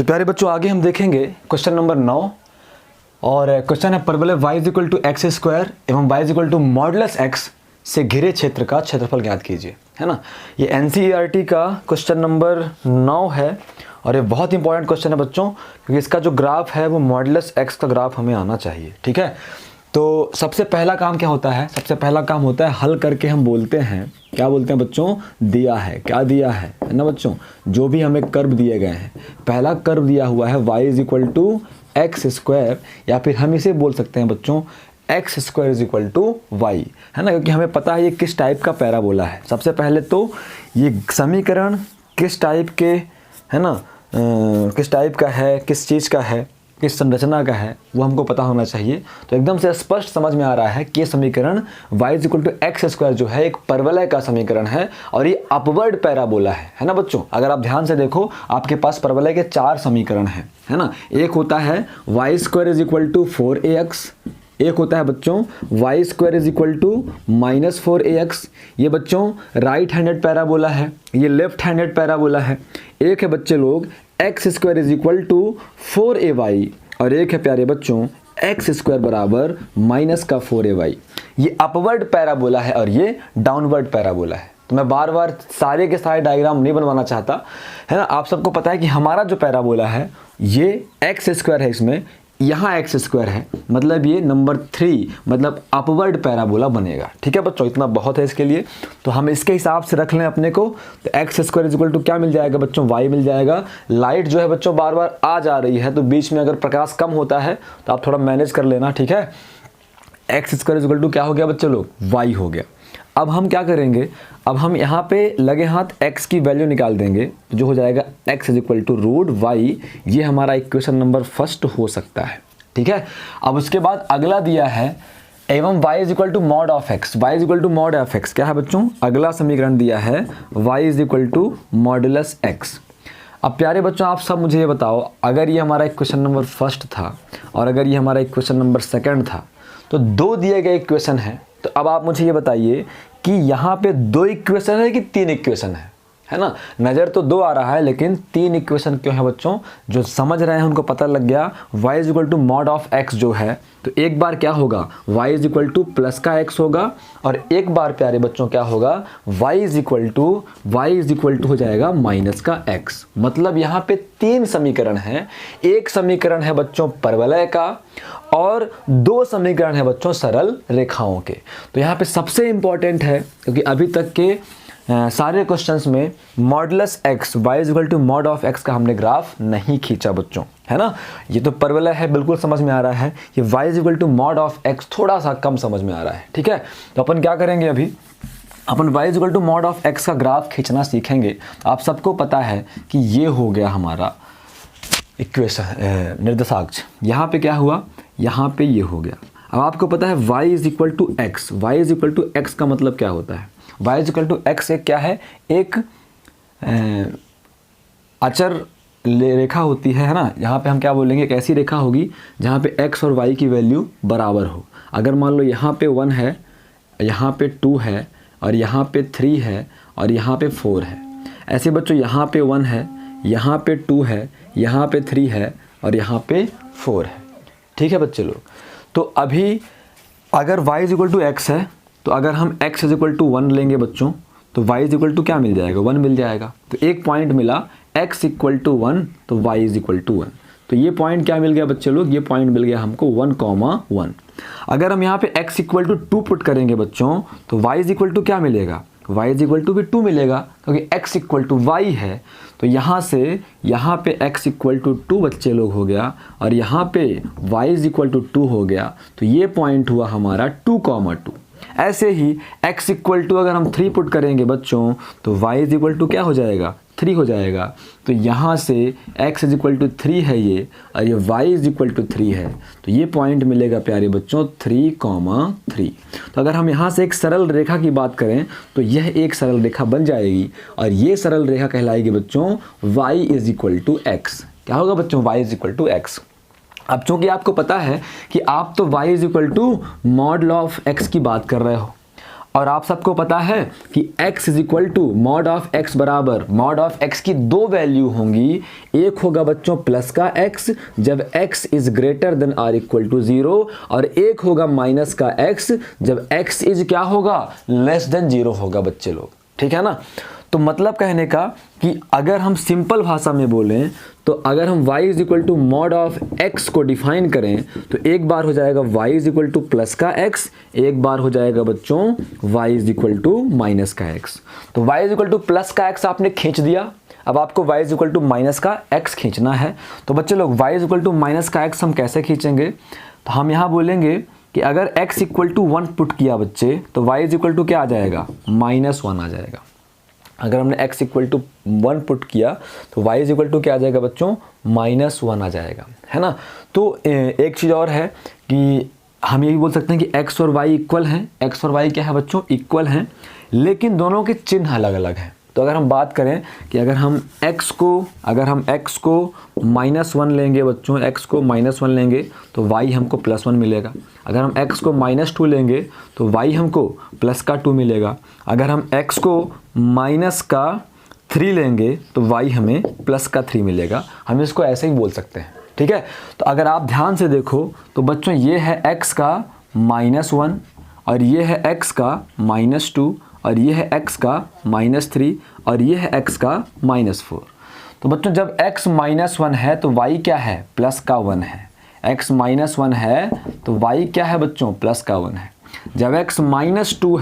तो प्यारे बच्चों आगे हम देखेंगे क्वेश्चन नंबर 9 और क्वेश्चन है परवलय y equal to x square एवं y equal to modulus x से घिरे क्षेत्र का क्षेत्रफल ज्ञात कीजिए, है ना। ये NCERT का क्वेश्चन नंबर 9 है और ये बहुत इंपॉर्टेंट क्वेश्चन है बच्चों, क्योंकि इसका जो ग्राफ है वो मॉडुलस x का ग्राफ हमें आना चाहिए, ठीक है। तो सबसे पहला काम क्या होता है, सबसे पहला काम होता है हल करके हम बोलते हैं, क्या बोलते हैं बच्चों, दिया है, क्या दिया है ना बच्चों, जो भी हमें कर्व दिए गए हैं। पहला कर्व दिया हुआ है y is equal to x square, या फिर हम इसे बोल सकते हैं बच्चों x square is equal to y, है ना, क्योंकि हमें पता है ये किस टाइप का पैराबोला है। सबसे पहले तो ये समीकरण किस टाइप के, है ना, किस टाइप का है, किस चीज़ का है, किस संरचना का है, वो हमको पता होना चाहिए। तो एकदम से स्पष्ट समझ में आ रहा है कि ये समीकरण y is equal to x square जो है एक परवलय का समीकरण है और ये अपवर्ड पैराबोला है ना बच्चों। अगर आप ध्यान से देखो आपके पास परवलय के 4 समीकरण हैं, है ना। एक होता है y square is equal to 4ax, एक होता है बच्चों y square is equal to minus 4ax, ये बच्चों राइट हैंडेड पैराबोला है, ये लेफ्ट हैंडेड पैराबोला है। एक है बच्चे लोग x square is equal to 4ay और एक है प्यारे बच्चों एक्स स्क्वायर बराबर माइनस का 4ay। ये अपवर्ड पैराबोला है और ये डाउनवर्ड पैराबोला है। तो मैं बार बार सारे के सारे डायग्राम नहीं बनवाना चाहता, है ना। आप सबको पता है कि हमारा जो पैराबोला है ये एक्स स्क्वायर है, इसमें यहाँ एक्स स्क्वायर है, मतलब ये नंबर 3 मतलब अपवर्ड पैराबोला बनेगा, ठीक है बच्चों। इतना बहुत है इसके लिए, तो हम इसके हिसाब से रख लें अपने को। तो x square is equal to क्या मिल जाएगा बच्चों, वाई मिल जाएगा। लाइट जो है बच्चों बार बार आ जा रही है, तो बीच में अगर प्रकाश कम होता है तो आप थोड़ा मैनेज कर लेना, ठीक है। X square is equal to क्या हो गया बच्चों लोग, वाई हो गया। अब हम क्या करेंगे, अब हम यहाँ पे लगे हाथ x की वैल्यू निकाल देंगे, जो हो जाएगा x is equal to root y. ये हमारा इक्वेशन नंबर फर्स्ट हो सकता है, ठीक है। अब उसके बाद अगला दिया है एवं y is equal to mod of x, y is equal to mod of x क्या है बच्चों, अगला समीकरण दिया है y is equal to modulus x। अब प्यारे बच्चों आप सब मुझे ये बताओ, अगर ये हमारा इक्वेशन नंबर फर्स्ट था और अगर ये हमारा इक्वेशन नंबर सेकंड था, तो 2 दिए गए इक्वेशन है। तो अब आप मुझे ये बताइए कि यहाँ पे 2 इक्वेशन है कि 3 इक्वेशन है ना। नज़र तो 2 आ रहा है लेकिन 3 इक्वेशन क्यों है बच्चों, जो समझ रहे हैं उनको पता लग गया। y is equal to mod of x जो है, तो एक बार क्या होगा y is equal to plus का x होगा और एक बार प्यारे बच्चों क्या होगा y इज इक्वल टू हो जाएगा माइनस का x। मतलब यहाँ पे 3 समीकरण हैं। एक समीकरण है बच्चों परवलय का और 2 समीकरण है बच्चों सरल रेखाओं के। तो यहाँ पे सबसे इंपॉर्टेंट है, क्योंकि अभी तक के सारे क्वेश्चंस में modulus x y is equal to mod of x का हमने ग्राफ नहीं खींचा बच्चों, है ना। ये तो परवलय है, बिल्कुल समझ में आ रहा है। ये y is equal to mod of x थोड़ा सा कम समझ में आ रहा है, ठीक है। तो अपन क्या करेंगे, अभी अपन y is equal to mod of x का ग्राफ खींचना सीखेंगे। आप सबको पता है कि ये हो गया हमारा इक्वेशन निर्देशांक। यहाँ पे क्या हुआ, यहाँ पे ये हो गया। अब आपको पता है y is equal to x, y is equal to x का मतलब क्या होता है, y is equal to x एक क्या है, एक अचर रेखा होती है ना। यहाँ पे हम क्या बोलेंगे, एक ऐसी रेखा होगी जहाँ पे x और y की वैल्यू बराबर हो। अगर मान लो यहाँ पे 1 है, यहाँ पे 2 है और यहाँ पे 3 है और यहाँ पे 4 है। ऐसे बच्चों यहाँ पे 1 है, यहाँ पे 2 है, यहाँ पे 3 है और यहाँ पे 4 है, ठीक है बच्चे लोग। तो अभी अगर y is equal to x है, तो अगर हम x इज इक्वल टू 1 लेंगे बच्चों, तो y इज इक्वल टू क्या मिल जाएगा, 1 मिल जाएगा। तो एक पॉइंट मिला x इक्वल टू 1, तो y इज इक्वल टू 1। तो ये पॉइंट क्या मिल गया बच्चे लोग, ये पॉइंट मिल गया हमको 1,1। अगर हम यहाँ पे x इक्वल टू 2 पुट करेंगे बच्चों, तो y इज इक्वल टू क्या मिलेगा, y इज इक्वल टू भी 2 मिलेगा, क्योंकि x इक्वल टू y है। तो यहाँ से यहाँ पे x इक्वल टू 2 बच्चे लोग हो गया और यहाँ पे y इज इक्वल टू 2 हो गया। तो ये पॉइंट हुआ हमारा 2,2। ऐसे ही x इक्वल टू अगर हम 3 पुट करेंगे बच्चों, तो y इज इक्वल टू क्या हो जाएगा, 3 हो जाएगा। तो यहाँ से x इज इक्वल टू 3 है ये, और ये y इज इक्वल टू 3 है। तो ये पॉइंट मिलेगा प्यारे बच्चों 3,3। तो अगर हम यहाँ से एक सरल रेखा की बात करें, तो यह एक सरल रेखा बन जाएगी और ये सरल रेखा कहलाएगी बच्चों y is equal to x. क्या होगा बच्चों, y is equal to x. अब चूंकि आपको पता है कि आप तो y is equal to mod of x की बात कर रहे हो और आप सबको पता है कि x is equal to mod of x बराबर मॉड ऑफ x की दो वैल्यू होंगी। एक होगा बच्चों प्लस का x जब x is greater than or equal to 0, और एक होगा माइनस का x जब x इज क्या होगा, लेस देन 0 होगा बच्चे लोग, ठीक है ना। तो मतलब कहने का कि अगर हम सिंपल भाषा में बोलें तो अगर हम y is equal to mod of x को डिफाइन करें तो एक बार हो जाएगा y is equal to plus का x, एक बार हो जाएगा बच्चों y is equal to minus का x। तो y is equal to plus का x आपने खींच दिया, अब आपको y is equal to minus का x खींचना है। तो बच्चे लोग y is equal to minus का x हम कैसे खींचेंगे, तो हम यहाँ बोलेंगे कि अगर x इक्वल टू 1 पुट किया बच्चे तो y इज इक्वल टू क्या आ जाएगा, -1 आ जाएगा। अगर हमने x इक्वल टू 1 पुट किया तो y इज इक्वल टू क्या आ जाएगा बच्चों, -1 आ जाएगा, है ना। तो एक चीज़ और है कि हम ये भी बोल सकते हैं कि x और y इक्वल हैं। x और y क्या है बच्चों, इक्वल हैं, लेकिन दोनों के चिन्ह अलग अलग हैं। तो अगर हम बात करें कि अगर हम x को -1 लेंगे बच्चों, x को -1 लेंगे तो y हमको +1 मिलेगा। अगर हम x को -2 लेंगे तो y हमको +2 मिलेगा। अगर हम x को -3 लेंगे तो y हमें +3 मिलेगा। हम इसको ऐसे ही बोल सकते हैं, ठीक है। तो अगर आप ध्यान से देखो तो बच्चों ये है x का -1 और ये है x का -2 और ये है x का -3 और ये है x का -4। तो बच्चों जब x -1 है तो y क्या है, +1 है। x -1 है तो y क्या है बच्चों, +1 है। जब x -2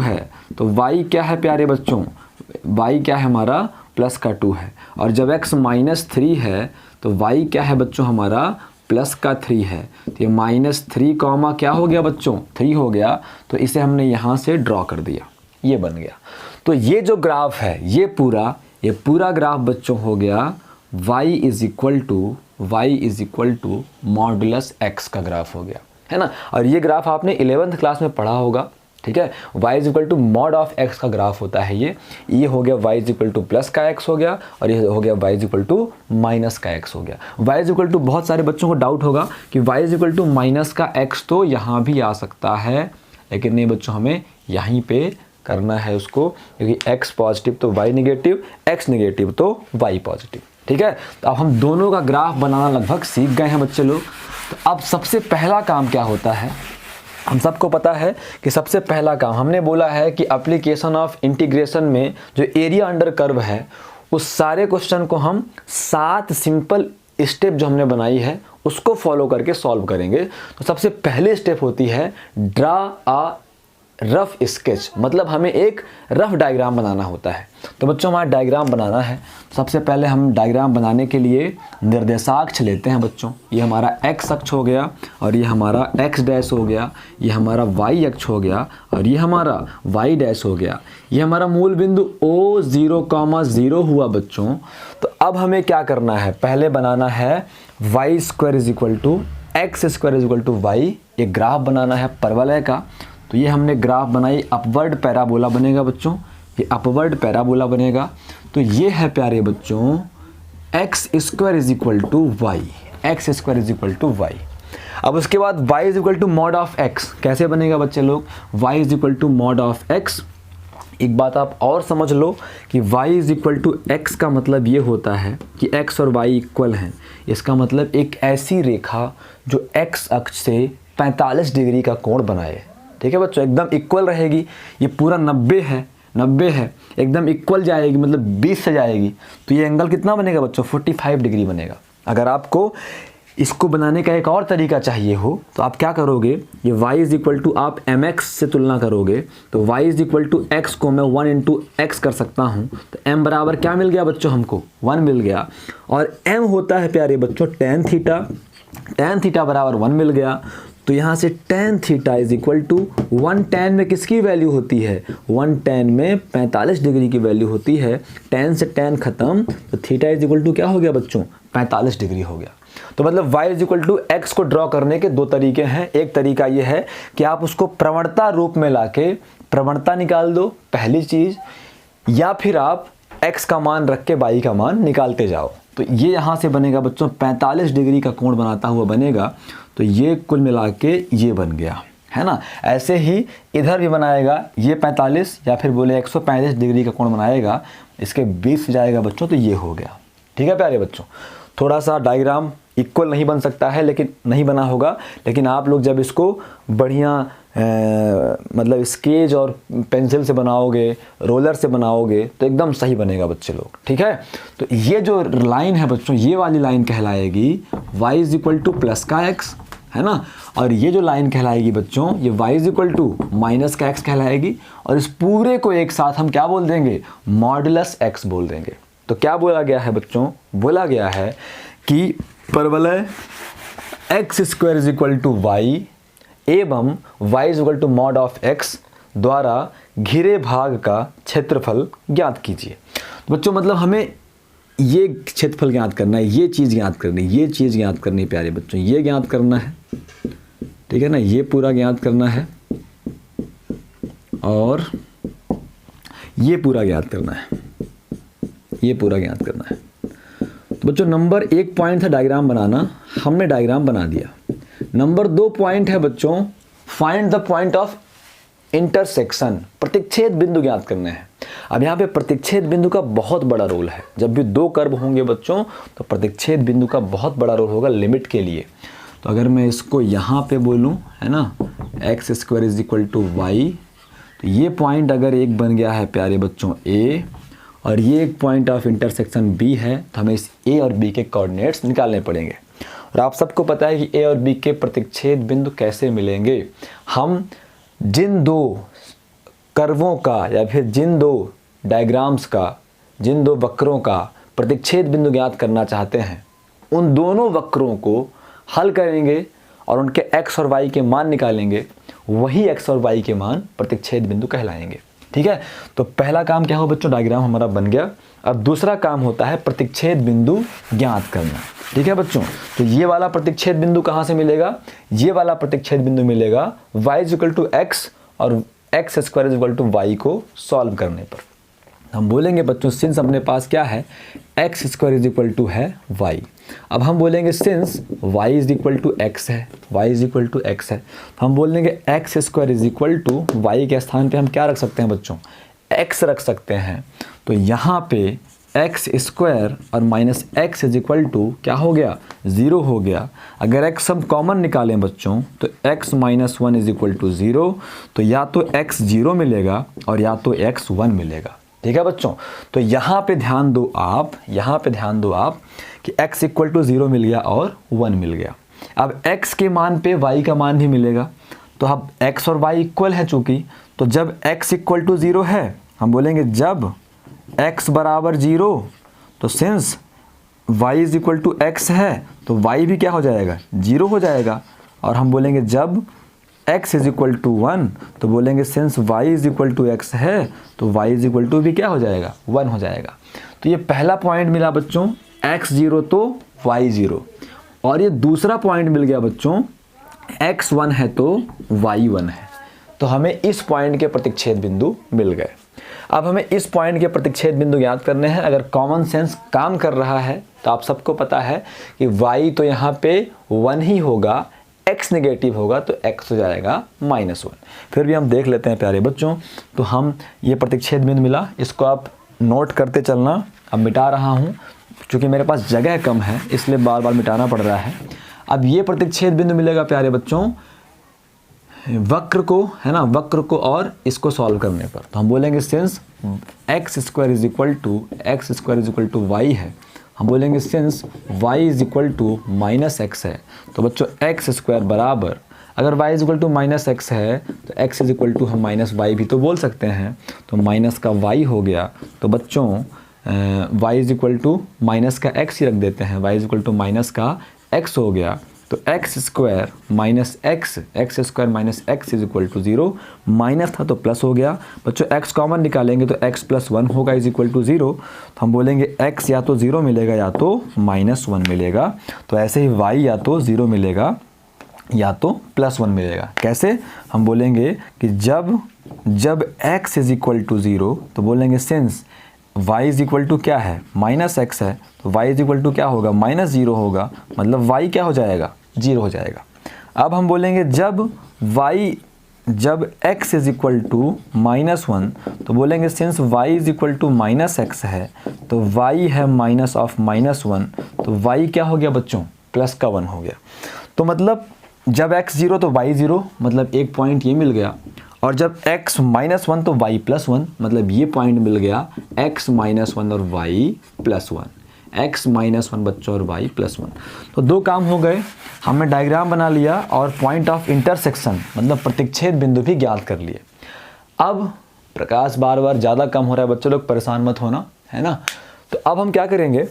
है तो y क्या है प्यारे बच्चों, y क्या है हमारा, +2 है। और जब x -3 है तो y क्या है बच्चों हमारा, +3 है। तो ये -3 कॉमा क्या हो गया बच्चों, 3 हो गया। तो इसे हमने यहाँ से ड्रॉ कर दिया, ये बन गया। तो ये जो ग्राफ है ये पूरा ग्राफ बच्चों हो गया y is equal to modulus x का ग्राफ हो गया, है ना। और ये ग्राफ आपने 11th क्लास में पढ़ा होगा, ठीक है। y is equal to mod of x का ग्राफ होता है ये हो गया y is equal to plus का x हो गया और ये हो गया y is equal to minus का x हो गया। y इज इक्वल टू, बहुत सारे बच्चों को डाउट होगा कि y is equal to minus का x तो यहाँ भी आ सकता है, लेकिन नहीं बच्चों हमें यहीं पे करना है उसको, क्योंकि x पॉजिटिव तो y निगेटिव, x निगेटिव तो y पॉजिटिव, ठीक है। तो अब हम दोनों का ग्राफ बनाना लगभग सीख गए हैं बच्चे लोग। तो अब सबसे पहला काम क्या होता है, हम सबको पता है कि सबसे पहला काम हमने बोला है कि एप्लीकेशन ऑफ इंटीग्रेशन में जो एरिया अंडर कर्व है उस सारे क्वेश्चन को हम 7 सिंपल स्टेप जो हमने बनाई है उसको फॉलो करके सॉल्व करेंगे। तो सबसे पहली स्टेप होती है ड्रा आ रफ स्केच, मतलब हमें एक रफ डायग्राम बनाना होता है। तो बच्चों हमारा डायग्राम बनाना है, सबसे पहले हम डायग्राम बनाने के लिए निर्देशाक्ष लेते हैं बच्चों। ये हमारा x अक्ष हो गया और ये हमारा x डैश हो गया, ये हमारा y अक्ष हो गया और ये हमारा y डैश हो गया। ये हमारा मूल बिंदु O0,0 हुआ बच्चों। तो अब हमें क्या करना है, पहले बनाना है y² is equal to x² is equal to y, ये ग्राफ बनाना है परवलय का। तो ये हमने ग्राफ बनाई, अपवर्ड पैराबोला बनेगा बच्चों, ये अपवर्ड पैराबोला बनेगा। तो ये है प्यारे बच्चों x² is equal to y, x² is equal to y। अब उसके बाद y is equal to mod of x कैसे बनेगा बच्चे लोग, y is equal to mod of x। एक बात आप और समझ लो कि y is equal to x का मतलब ये होता है कि x और y इक्वल हैं। इसका मतलब एक ऐसी रेखा जो x अक्ष से 45 डिग्री का कोण बनाए, ठीक है बच्चों, एकदम इक्वल रहेगी। ये पूरा 90 है, एकदम इक्वल जाएगी, मतलब 20 से जाएगी। तो ये एंगल कितना बनेगा बच्चों, 45 डिग्री बनेगा। अगर आपको इसको बनाने का एक और तरीका चाहिए हो तो आप क्या करोगे, ये y इज इक्वल टू आप mx से तुलना करोगे तो y is equal to x को मैं 1 इंटू x कर सकता हूँ। तो m बराबर क्या मिल गया बच्चों, हमको 1 मिल गया। और m होता है प्यारे बच्चों tan थीटा बराबर 1 मिल गया। तो यहाँ से tan theta is equal to 1 tan में किसकी वैल्यू होती है, 1 tan में 45 डिग्री की वैल्यू होती है। tan से tan खत्म, तो थीटा इज इक्वल टू क्या हो गया बच्चों, 45 डिग्री हो गया। तो मतलब y is equal to x को ड्रॉ करने के 2 तरीके हैं। एक तरीका ये है कि आप उसको प्रवणता रूप में लाके प्रवणता निकाल दो पहली चीज, या फिर आप x का मान रख के y का मान निकालते जाओ। तो ये यहाँ से बनेगा बच्चों 45 डिग्री का कोण बनाता हुआ बनेगा। तो ये कुल मिला के ये बन गया, है ना। ऐसे ही इधर भी बनाएगा, ये 45 या फिर बोले 135 डिग्री का कोण बनाएगा, इसके बीच से जाएगा बच्चों, तो ये हो गया। ठीक है प्यारे बच्चों, थोड़ा सा डायग्राम इक्वल नहीं बन सकता है, लेकिन नहीं बना होगा, लेकिन आप लोग जब इसको बढ़िया मतलब स्केच और पेंसिल से बनाओगे, रोलर से बनाओगे, तो एकदम सही बनेगा बच्चे लोग। ठीक है, तो ये जो लाइन है बच्चों, ये वाली लाइन कहलाएगी y is equal to plus का x, है ना। और ये जो लाइन कहलाएगी बच्चों, ये y is equal to minus का x कहलाएगी। और इस पूरे को एक साथ हम क्या बोल देंगे, मॉडुलस x बोल देंगे। तो क्या बोला गया है बच्चों, बोला गया है कि परवलय X square is equal to Y एवं Y is equal to mod of X द्वारा घिरे भाग का क्षेत्रफल ज्ञात कीजिए। तो बच्चों मतलब हमें ये क्षेत्रफल ज्ञात करना है, ये चीज़ ज्ञात करनी है, ये चीज़ ज्ञात करनी है प्यारे बच्चों, ये ज्ञात करना है। ठीक है ना, ये पूरा ज्ञात करना है और ये पूरा ज्ञात करना है, ये पूरा ज्ञात करना है। तो बच्चों नंबर 1 पॉइंट था डायग्राम बनाना, हमने डायग्राम बना दिया। नंबर 2 पॉइंट है बच्चों, find the point of intersection, प्रतिच्छेद बिंदु ज्ञात करने हैं। अब यहाँ पे प्रतिच्छेद बिंदु का बहुत बड़ा रोल है। जब भी 2 कर्व होंगे बच्चों, तो प्रतिच्छेद बिंदु का बहुत बड़ा रोल होगा लिमिट के लिए। तो अगर मैं इसको यहाँ पे बोलूँ, है ना, x square is equal to y, तो ये पॉइंट अगर एक बन गया है प्यारे बच्चों ए, और ये एक पॉइंट ऑफ इंटरसेक्शन बी है, तो हमें इस ए और बी के कोऑर्डिनेट्स निकालने पड़ेंगे। और आप सबको पता है कि ए और बी के प्रतिच्छेद बिंदु कैसे मिलेंगे। हम जिन 2 कर्वों का या फिर जिन 2 डायग्राम्स का, जिन 2 वक्रों का प्रतिच्छेद बिंदु ज्ञात करना चाहते हैं, उन दोनों वक्रों को हल करेंगे और उनके x और y के मान निकालेंगे। वही x और y के मान प्रतिच्छेद बिंदु कहलाएंगे। ठीक है, तो पहला काम क्या हो बच्चों, डायग्राम हमारा बन गया। अब दूसरा काम होता है प्रतिच्छेद बिंदु ज्ञात करना। ठीक है बच्चों, तो ये वाला प्रतिच्छेद बिंदु कहाँ से मिलेगा, ये वाला प्रतिच्छेद बिंदु मिलेगा y is equal to X और X square is equal to Y को सॉल्व करने पर। हम बोलेंगे बच्चों सिंस अपने पास क्या है, x square is equal to है वाई। अब हम बोलेंगे since y is equal to x है, y is equal to x है, तो हम बोल देंगे x square is equal to y के स्थान पे हम क्या रख सकते हैं बच्चों, x रख सकते हैं। तो यहाँ पे एक्स स्क्वायर और minus x is equal to क्या हो गया, 0 हो गया। अगर x हम कॉमन निकालें बच्चों, तो x minus 1 is equal to 0, तो या तो x 0 मिलेगा और या तो x 1 मिलेगा। ठीक है बच्चों, तो यहाँ पे ध्यान दो आप, यहाँ पे ध्यान दो आप कि x इक्वल टू 0 मिल गया और 1 मिल गया। अब x के मान पे y का मान भी मिलेगा, तो अब x और y इक्वल है चूँकि, तो जब x इक्वल टू 0 है, हम बोलेंगे जब x बराबर 0, तो since y is equal to x है, तो y भी क्या हो जाएगा, 0 हो जाएगा। और हम बोलेंगे जब x इज इक्वल टू 1, तो बोलेंगे since y is equal to x है, तो y इज इक्वल टू भी क्या हो जाएगा, 1 हो जाएगा। तो ये पहला पॉइंट मिला बच्चों, x 0 तो y 0, और ये दूसरा पॉइंट मिल गया बच्चों, x 1 है तो y 1 है। तो हमें इस पॉइंट के प्रतिच्छेद बिंदु मिल गए। अब हमें इस पॉइंट के प्रतिच्छेद बिंदु याद करने हैं। अगर कॉमन सेंस काम कर रहा है तो आप सबको पता है कि y तो यहाँ पे 1 ही होगा, x नेगेटिव होगा तो x हो जाएगा -1। फिर भी हम देख लेते हैं प्यारे बच्चों। तो हम ये प्रतिच्छेद बिंदु मिला, इसको आप नोट करते चलना। अब मिटा रहा हूँ क्योंकि मेरे पास जगह कम है, इसलिए बार बार मिटाना पड़ रहा है। अब ये प्रतिच्छेद बिंदु मिलेगा प्यारे बच्चों वक्र को, है ना, वक्र को और इसको सॉल्व करने पर। तो हम बोलेंगे since x square is equal to y है, हम बोलेंगे since y is equal to minus x है, तो बच्चों एक्स स्क्वायर बराबर, अगर y is equal to minus x है तो x इज इक्वल टू हम माइनस वाई भी तो बोल सकते हैं, तो माइनस का y हो गया। तो बच्चों y is equal to minus का x ही रख देते हैं, y is equal to minus का x हो गया। तो x square minus x, x square minus x is equal to 0, minus था तो प्लस हो गया। बच्चों x कॉमन निकालेंगे तो x प्लस 1 होगा इज इक्वल टू 0, तो हम बोलेंगे x या तो 0 मिलेगा या तो -1 मिलेगा। तो ऐसे ही y या तो 0 मिलेगा या तो +1 मिलेगा। कैसे, हम बोलेंगे कि जब x इज इक्वल टू 0, तो बोलेंगे since y is equal to क्या है, -x है, तो y इज इक्वल टू क्या होगा, -0 होगा, मतलब y क्या हो जाएगा, 0 हो जाएगा। अब हम बोलेंगे जब x इज इक्वल टू -1, तो बोलेंगे since y is equal to -x है तो y है माइनस ऑफ -1, तो y क्या हो गया बच्चों, प्लस का 1 हो गया। तो मतलब जब x 0 तो y 0, मतलब एक पॉइंट ये मिल गया, और जब x -1 तो y +1, मतलब ये पॉइंट मिल गया x -1 और y +1, x -1 बच्चों और y +1। तो दो काम हो गए, हमने डायग्राम बना लिया और पॉइंट ऑफ इंटरसेक्शन मतलब प्रतिच्छेद बिंदु भी ज्ञात कर लिए। अब प्रकाश बार बार ज़्यादा कम हो रहा है बच्चों, लोग परेशान मत होना, है ना। तो अब हम क्या करेंगे,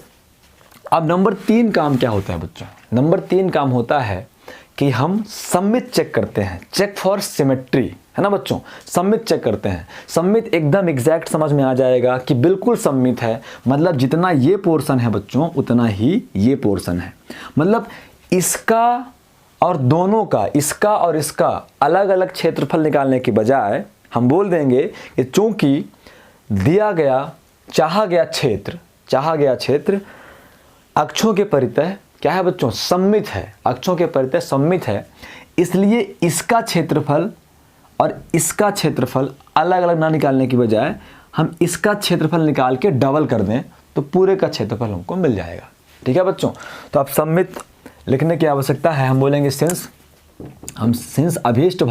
अब नंबर 3 काम क्या होता है बच्चों, नंबर 3 काम होता है कि हम सममित चेक करते हैं, चेक फॉर सिमेट्री, है ना बच्चों। सममित चेक करते हैं, सममित एकदम एग्जैक्ट समझ में आ जाएगा कि बिल्कुल सममित है, मतलब जितना ये पोर्शन है बच्चों उतना ही ये पोर्शन है। मतलब इसका और दोनों का, इसका और इसका अलग अलग क्षेत्रफल निकालने की बजाय हम बोल देंगे कि चूंकि दिया गया चाहा गया क्षेत्र अक्षों के परितः क्या है बच्चों, सममित है, अक्षों के परितः सममित है, इसलिए इसका क्षेत्रफल और इसका क्षेत्रफल अलग अलग ना निकालने की बजाय हम इसका क्षेत्रफल निकाल के डबल कर दें तो पूरे का क्षेत्रफल हमको मिल जाएगा। ठीक है बच्चों, तो अब सममित लिखने की आवश्यकता है, हम बोलेंगे सिंस जो अभीष्ट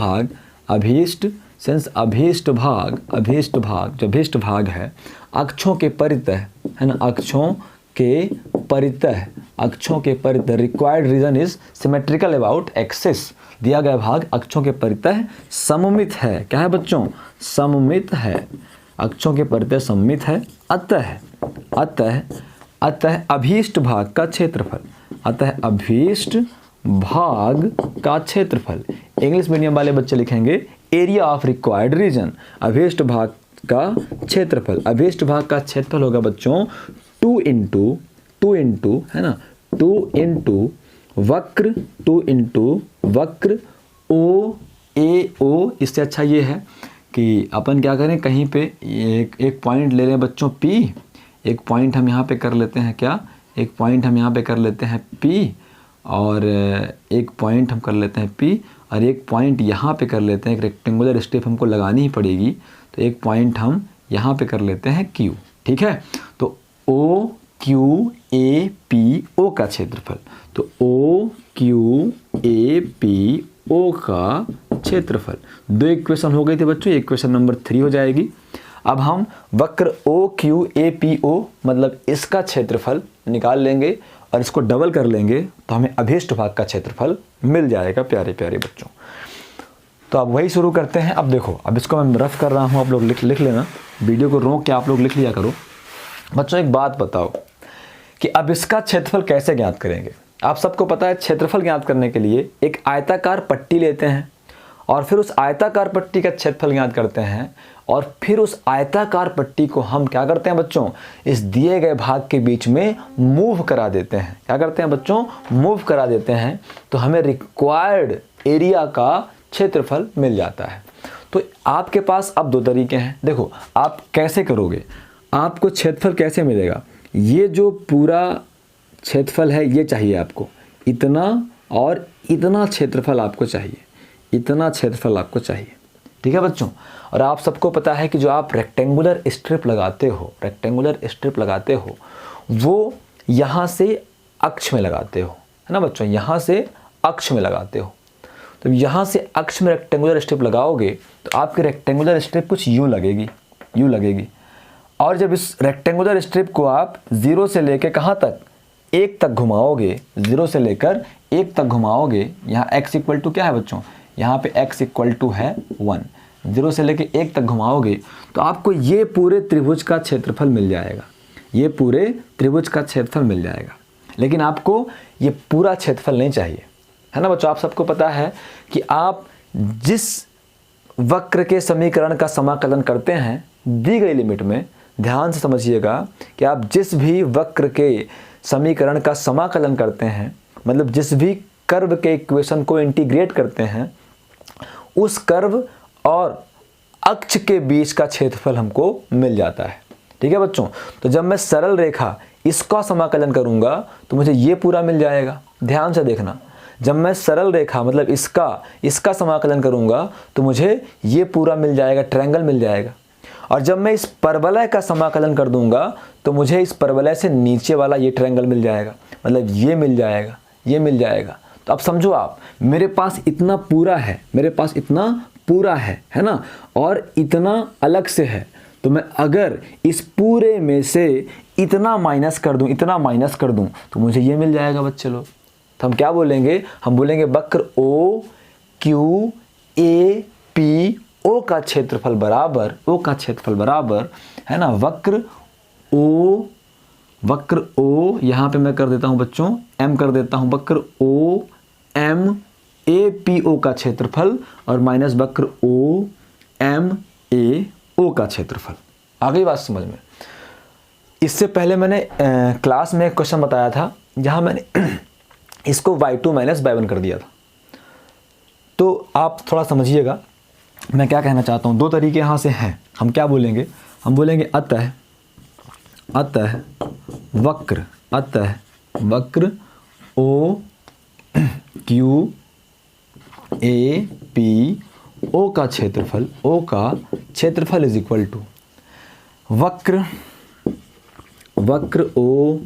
भाग है अक्षों के परितः, है ना, अक्षों के परितः required region is symmetrical about axis, दिया गया भाग अक्षों के परितः सममित है। क्या है बच्चों, सममित है, अक्षों के परितः सममित है। अतः अभीष्ट भाग का क्षेत्रफल, इंग्लिश मीडियम वाले बच्चे लिखेंगे एरिया ऑफ रिक्वायर्ड रीजन। अभीष्ट भाग का क्षेत्रफल होगा बच्चों 2 इंटू है ना, 2 इंटू वक्र ओ। इससे अच्छा ये है कि अपन क्या करें, कहीं पे एक पॉइंट ले लें बच्चों P, एक पॉइंट हम यहाँ पे कर लेते हैं क्या, एक पॉइंट हम यहाँ पे कर लेते हैं P, और एक पॉइंट हम कर लेते हैं P, और एक पॉइंट यहाँ पे कर लेते हैं, एक रेक्टेंगुलर स्ट्रिप हमको लगानी ही पड़ेगी, तो एक पॉइंट हम यहाँ पे कर लेते हैं Q। ठीक है, तो OQAPO का क्षेत्रफल, तो OQAPO का क्षेत्रफल। दो इक्वेशन हो गई थी बच्चों, इक्वेशन नंबर 3 हो जाएगी। अब हम वक्र OQAPO मतलब इसका क्षेत्रफल निकाल लेंगे और इसको डबल कर लेंगे तो हमें अभीष्ट भाग का क्षेत्रफल मिल जाएगा प्यारे प्यारे बच्चों। तो अब वही शुरू करते हैं। अब देखो, अब इसको मैं रफ कर रहा हूँ, आप लोग लिख लेना, वीडियो को रोक के आप लोग लिख लिया करो। बच्चों एक बात बताओ कि अब इसका क्षेत्रफल कैसे ज्ञात करेंगे। आप सबको पता है क्षेत्रफल ज्ञात करने के लिए एक आयताकार पट्टी लेते हैं और फिर उस आयताकार पट्टी का क्षेत्रफल ज्ञात करते हैं, और फिर उस आयताकार पट्टी को हम क्या करते हैं बच्चों, इस दिए गए भाग के बीच में मूव करा देते हैं। क्या करते हैं बच्चों, मूव करा देते हैं, तो हमें रिक्वायर्ड एरिया का क्षेत्रफल मिल जाता है। तो आपके पास अब दो तरीके हैं। देखो आप कैसे करोगे, आपको क्षेत्रफल कैसे मिलेगा, ये जो पूरा क्षेत्रफल है ये चाहिए आपको, इतना और इतना क्षेत्रफल आपको चाहिए, इतना क्षेत्रफल आपको चाहिए। ठीक है बच्चों, और आप सबको पता है कि जो आप रेक्टेंगुलर स्ट्रिप लगाते हो वो यहाँ से अक्ष में लगाते हो, है ना बच्चों, यहाँ से अक्ष में लगाते हो। तो यहाँ से अक्ष में रेक्टेंगुलर स्ट्रिप लगाओगे तो आपकी रेक्टेंगुलर स्ट्रिप कुछ यूँ लगेगी, और जब इस रेक्टेंगुलर स्ट्रिप को आप 0 से लेकर कहाँ तक, 1 तक घुमाओगे, 0 से लेकर 1 तक घुमाओगे, यहाँ x इक्वल टू क्या है बच्चों, यहाँ पे x इक्वल टू है 1, 0 से लेकर 1 तक घुमाओगे तो आपको ये पूरे त्रिभुज का क्षेत्रफल मिल जाएगा, ये पूरे त्रिभुज का क्षेत्रफल मिल जाएगा। लेकिन आपको ये पूरा क्षेत्रफल नहीं चाहिए, है ना बच्चों। आप सबको पता है कि आप जिस वक्र के समीकरण का समाकलन करते हैं दी गई लिमिट में, ध्यान से समझिएगा कि आप जिस भी वक्र के समीकरण का समाकलन करते हैं, मतलब जिस भी कर्व के इक्वेशन को इंटीग्रेट करते हैं, उस कर्व और अक्ष के बीच का क्षेत्रफल हमको मिल जाता है। ठीक है बच्चों, तो जब मैं सरल रेखा इसका समाकलन करूंगा तो मुझे ये पूरा मिल जाएगा। ध्यान से देखना, जब मैं सरल रेखा मतलब इसका समाकलन करूँगा तो मुझे ये पूरा मिल जाएगा, ट्रायंगल मिल जाएगा। और जब मैं इस परवलय का समाकलन कर दूंगा तो मुझे इस परवलय से नीचे वाला ये ट्रायंगल मिल जाएगा, मतलब ये मिल जाएगा, ये मिल जाएगा। तो अब समझो आप, मेरे पास इतना पूरा है, मेरे पास इतना पूरा है ना, और इतना अलग से है। तो मैं अगर इस पूरे में से इतना माइनस कर दूं, इतना माइनस कर दूं तो मुझे ये मिल जाएगा बच्चे लोग। तो हम क्या बोलेंगे, हम बोलेंगे वक्र O Q A P O का क्षेत्रफल बराबर है ना वक्र ओ यहाँ पे मैं कर देता हूँ बच्चों m कर देता हूँ, वक्र O M A P O का क्षेत्रफल और माइनस वक्र ओ एम ए ओ का क्षेत्रफल। आ गई बात समझ में। इससे पहले मैंने क्लास में एक क्वेश्चन बताया था जहाँ मैंने इसको y2 माइनस y1 कर दिया था। तो आप थोड़ा समझिएगा मैं क्या कहना चाहता हूँ। दो तरीके यहाँ से हैं। हम क्या बोलेंगे, हम बोलेंगे अतः वक्र O Q A P O का क्षेत्रफल इज इक्वल टू वक्र O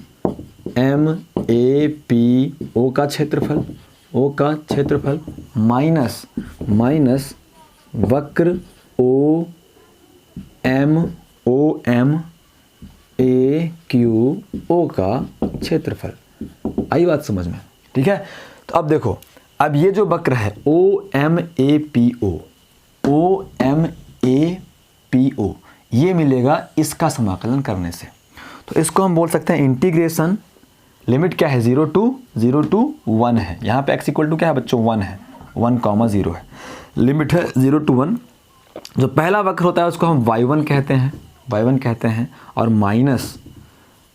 M A P O का क्षेत्रफल माइनस वक्र O M A Q O का क्षेत्रफल। आई बात समझ में, ठीक है। तो अब देखो, अब ये जो वक्र है O M A P O ये मिलेगा इसका समाकलन करने से। तो इसको हम बोल सकते हैं इंटीग्रेशन, लिमिट क्या है 0 to 1 है। यहाँ पे x इक्वल टू क्या है बच्चों 1 है, 1,0 है, लिमिट है 0 to 1। जो पहला वक्र होता है उसको हम y1 कहते हैं और माइनस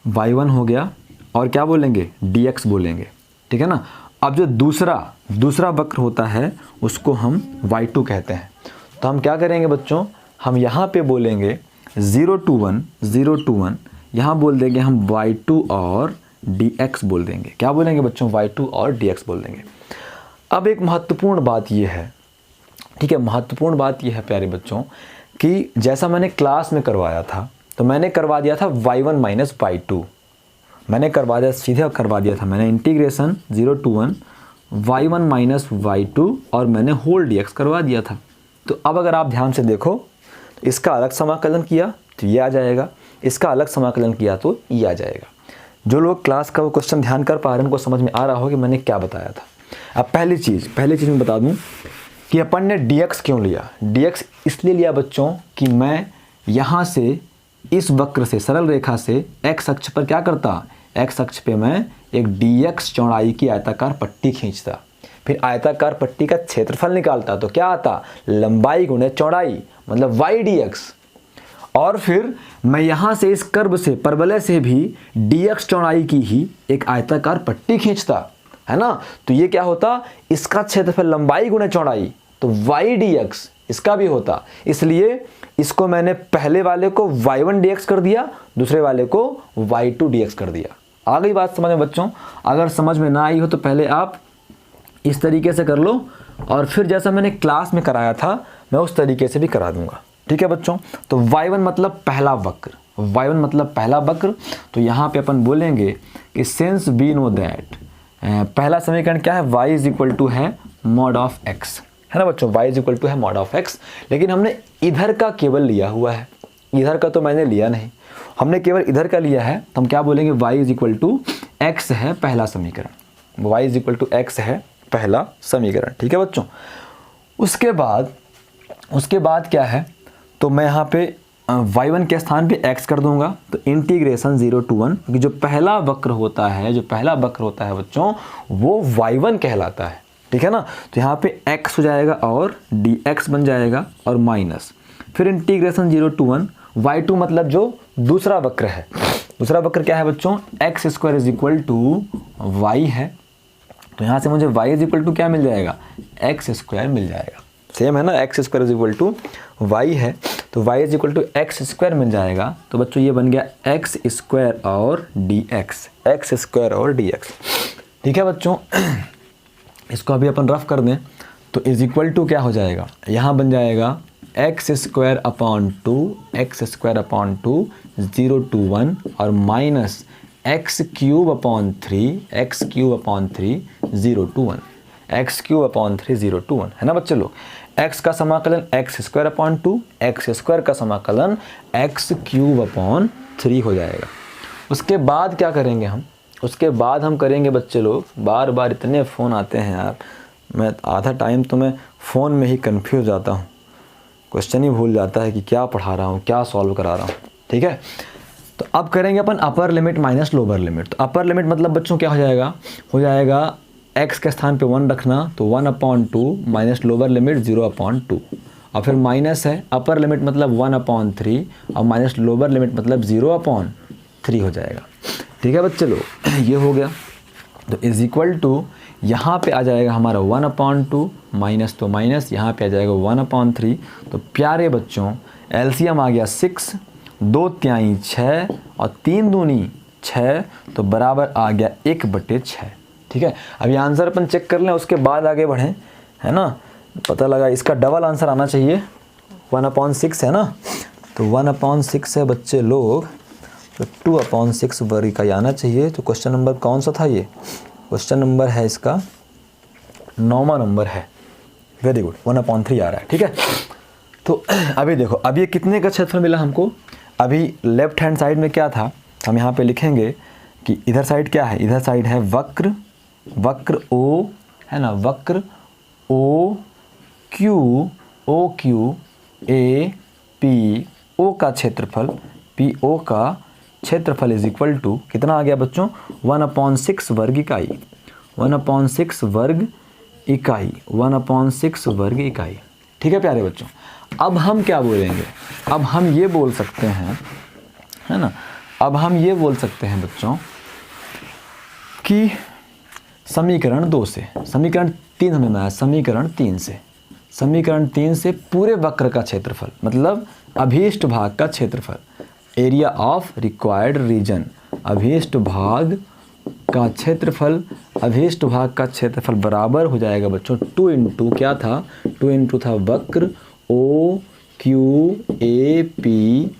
y1 हो गया और क्या बोलेंगे dx बोलेंगे, ठीक है ना। अब जो दूसरा वक्र होता है उसको हम y2 कहते हैं। तो हम क्या करेंगे बच्चों, हम यहाँ पे बोलेंगे 0 to 1, यहाँ बोल देंगे हम y2 और dx बोल देंगे। क्या बोलेंगे बच्चों, y2 और dx बोल देंगे। अब एक महत्वपूर्ण बात ये है, ठीक है, महत्वपूर्ण बात ये है प्यारे बच्चों कि जैसा मैंने क्लास में करवाया था तो मैंने करवा दिया था y1 माइनस y2, मैंने सीधे करवा दिया था मैंने integration 0 to 1 y1 minus y2 और मैंने होल dx करवा दिया था। तो अब अगर आप ध्यान से देखो, इसका अलग समाकलन किया तो ये आ जाएगा, इसका अलग समाकलन किया तो ये आ जाएगा। जो लोग क्लास का वो क्वेश्चन ध्यान कर पा रहे हैं उनको समझ में आ रहा हो कि मैंने क्या बताया था। अब पहली चीज़ मैं बता दूं कि अपन ने dx क्यों लिया। dx इसलिए लिया बच्चों कि मैं यहाँ से इस वक्र से, सरल रेखा से x अक्ष पर क्या करता, x अक्ष पे मैं एक dx चौड़ाई की आयताकार पट्टी खींचता, फिर आयताकार पट्टी का क्षेत्रफल निकालता तो क्या आता, लंबाई गुणे चौड़ाई मतलब y dx। और फिर मैं यहाँ से इस कर्व से, परवलय से भी dx चौड़ाई की ही एक आयताकार पट्टी खींचता, है ना। तो ये क्या होता, इसका क्षेत्रफल लंबाई गुणे चौड़ाई तो y dx इसका भी होता। इसलिए इसको मैंने पहले वाले को y1 dx कर दिया, दूसरे वाले को y2 dx कर दिया। आ गई बात समझ में बच्चों। अगर समझ में ना आई हो तो पहले आप इस तरीके से कर लो और फिर जैसा मैंने क्लास में कराया था मैं उस तरीके से भी करा दूंगा, ठीक है बच्चों। तो y1 मतलब पहला वक्र, तो यहाँ पे अपन बोलेंगे कि सिंस वी नो दैट, पहला समीकरण क्या है, y इज इक्वल टू है मॉड ऑफ x, है ना बच्चों, y इज इक्वल टू है मॉड ऑफ x। लेकिन हमने इधर का केवल लिया हुआ है, इधर का तो मैंने लिया नहीं, हमने केवल इधर का लिया है। तो हम क्या बोलेंगे, y is equal to x है पहला समीकरण, y is equal to x है पहला समीकरण, ठीक है बच्चों। उसके बाद क्या है, तो मैं यहाँ पे y1 के स्थान पे x कर दूंगा तो इंटीग्रेशन 0 to 1, क्योंकि जो पहला वक्र होता है बच्चों वो y1 कहलाता है, ठीक है ना। तो यहाँ पे x हो जाएगा और dx बन जाएगा और माइनस, फिर इंटीग्रेशन 0 to 1 y2 मतलब जो दूसरा वक्र है, दूसरा वक्र क्या है बच्चों, x square is equal to y है। तो यहाँ से मुझे y इज इक्वल टू क्या मिल जाएगा, x स्क्वायर मिल जाएगा, सेम है ना, x square is equal to y है तो y is equal to x square मिल जाएगा। तो बच्चों ये बन गया x स्क्वायर और dx, ठीक है बच्चों। इसको अभी अपन रफ कर दें तो इज इक्वल टू क्या हो जाएगा, यहाँ बन जाएगा एक्स स्क्वायर अपॉन 2 0 to 1 और minus x cube upon 3 0 to 1 x cube upon 3 0 to 1 है ना बच्चे लोग। एक्स का समाकलन x square upon 2, x square का समाकलन एक्स क्यूब अपॉन 3 हो जाएगा। उसके बाद क्या करेंगे हम, उसके बाद हम करेंगे बच्चे लोग, बार बार इतने फ़ोन आते हैं यार, मैं आधा टाइम तो मैं फ़ोन में ही कंफ्यूज जाता हूँ, क्वेश्चन ही भूल जाता है कि क्या पढ़ा रहा हूँ, क्या सॉल्व करा रहा हूँ। ठीक है, तो अब करेंगे अपन upper limit minus lower limit. तो अपर लिमिट मतलब बच्चों क्या हो जाएगा x के स्थान पे 1 रखना, तो 1/2 माइनस लोअर लिमिट 0/2 और फिर माइनस है, अपर लिमिट मतलब 1/3 और माइनस लोअर लिमिट मतलब 0/3 हो जाएगा। ठीक है बच्चे लोग, ये हो गया। तो इज इक्वल टू यहाँ पे आ जाएगा हमारा 1/2 माइनस, तो माइनस यहाँ पे आ जाएगा 1/3। तो प्यारे बच्चों एलसीएम आ गया 6, 2 तिहाई 6 और 3 दूनी 6, तो बराबर आ गया 1/6। ठीक है, अभी आंसर अपन चेक कर लें, उसके बाद आगे बढ़ें, है ना। पता लगा इसका डबल आंसर आना चाहिए, 1/6 है ना, तो 1/6 है बच्चे लोग, तो 2/6 वर्ग का ही आना चाहिए। तो क्वेश्चन नंबर कौन सा था ये, क्वेश्चन नंबर है इसका 9वां नंबर है। वेरी गुड, 1/3 आ रहा है। ठीक है, तो अभी देखो, अब ये कितने का क्षेत्रफल मिला हमको। अभी लेफ्ट हैंड साइड में क्या था, हम यहाँ पे लिखेंगे कि इधर साइड क्या है, इधर साइड है वक्र ओ, है ना, वक्र O Q A P O का क्षेत्रफल, पी ओ का क्षेत्रफल इज इक्वल टू कितना आ गया बच्चों, 1/6 वर्ग इकाई, 1/6 वर्ग इकाई, 1/6 वर्ग इकाई। ठीक है प्यारे बच्चों, अब हम क्या बोलेंगे, अब हम ये बोल सकते हैं, है ना, अब हम ये बोल सकते हैं बच्चों कि समीकरण 2 से, समीकरण 3 हमें मिला है, समीकरण 3 से पूरे वक्र का क्षेत्रफल मतलब अभीष्ट भाग का क्षेत्रफल, एरिया ऑफ रिक्वायर्ड रीजन, अभीष्ट भाग का क्षेत्रफल, अभीष्ट भाग का क्षेत्रफल बराबर हो जाएगा बच्चों 2 इंटू क्या था, 2 इंटू था वक्र O Q A P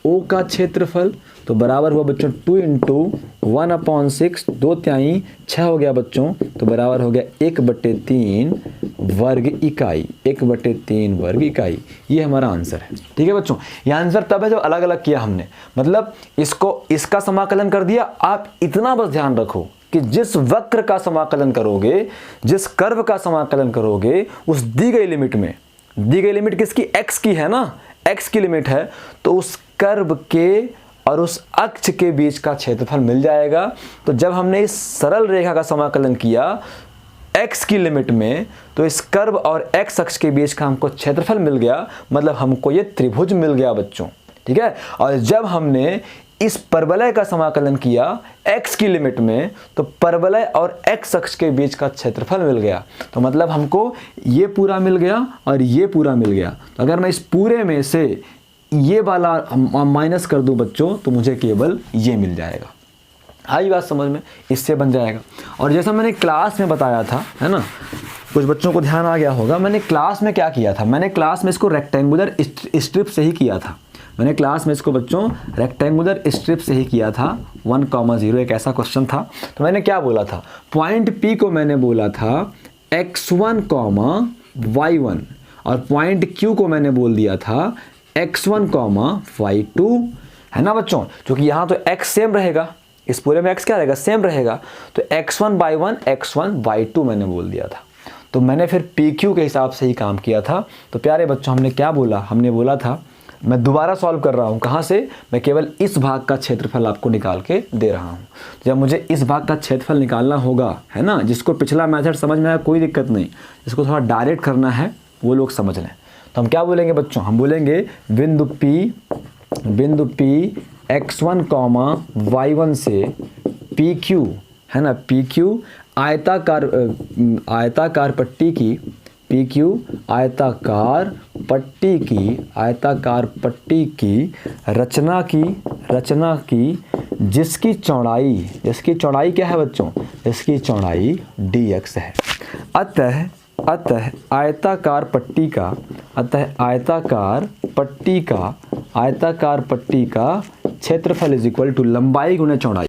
O का क्षेत्रफल, तो बराबर हुआ बच्चों 2 इंटू 1/6, 2 तिहाई 6 हो गया बच्चों, तो बराबर हो गया 1/3 वर्ग इकाई, 1/3 वर्ग इकाई। ये हमारा आंसर है। ठीक है बच्चों, ये आंसर तब है जब अलग अलग किया हमने, मतलब इसको इसका समाकलन कर दिया। आप इतना बस ध्यान रखो कि जिस वक्र का समाकलन करोगे, जिस कर्व का समाकलन करोगे, उस दी गई लिमिट में, दी गई लिमिट किसकी, x की है ना, x की लिमिट है, तो उस कर्व के और उस अक्ष के बीच का क्षेत्रफल मिल जाएगा। तो जब हमने इस सरल रेखा का समाकलन किया x की लिमिट में, तो इस कर्व और x अक्ष के बीच का हमको क्षेत्रफल मिल गया, मतलब हमको ये त्रिभुज मिल गया बच्चों। ठीक है, और जब हमने इस परवलय का समाकलन किया x की लिमिट में, तो परवलय और x अक्ष के बीच का क्षेत्रफल मिल गया, तो मतलब हमको ये पूरा मिल गया और ये पूरा मिल गया। तो अगर मैं इस पूरे में से ये वाला माइनस कर दूं बच्चों, तो मुझे केवल ये मिल जाएगा। आई बात समझ में, इससे बन जाएगा। और जैसा मैंने क्लास में बताया था, है ना, कुछ बच्चों को ध्यान आ गया होगा, मैंने क्लास में क्या किया था, मैंने क्लास में इसको रेक्टेंगुलर स्ट्रिप से ही किया था। मैंने क्लास में इसको बच्चों रेक्टेंगुलर स्ट्रिप से ही किया था, 1,0 एक ऐसा क्वेश्चन था। तो मैंने क्या बोला था, पॉइंट P को मैंने बोला था x1, y1 और पॉइंट Q को मैंने बोल दिया था x1, y2, है ना बच्चों, क्योंकि यहाँ तो x सेम रहेगा, इस पूरे में x क्या रहेगा, सेम रहेगा, तो x1, y1, x1, y2 मैंने बोल दिया था। तो मैंने फिर PQ के हिसाब से ही काम किया था। तो प्यारे बच्चों हमने क्या बोला, हमने बोला था, मैं दोबारा सॉल्व कर रहा हूँ, कहाँ से, मैं केवल इस भाग का क्षेत्रफल आपको निकाल के दे रहा हूँ। जब मुझे इस भाग का क्षेत्रफल निकालना होगा, है ना, जिसको पिछला मेथड समझ में आया कोई दिक्कत नहीं, जिसको थोड़ा डायरेक्ट करना है वो लोग समझ लें। तो हम क्या बोलेंगे बच्चों, हम बोलेंगे बिंदु P x1, y1 से PQ, है ना, PQ आयताकार पट्टी की, PQ आयताकार पट्टी की रचना की जिसकी चौड़ाई क्या है बच्चों, इसकी चौड़ाई dx है। अतः आयताकार पट्टी का क्षेत्रफल इज इक्वल टू लंबाई गुना चौड़ाई।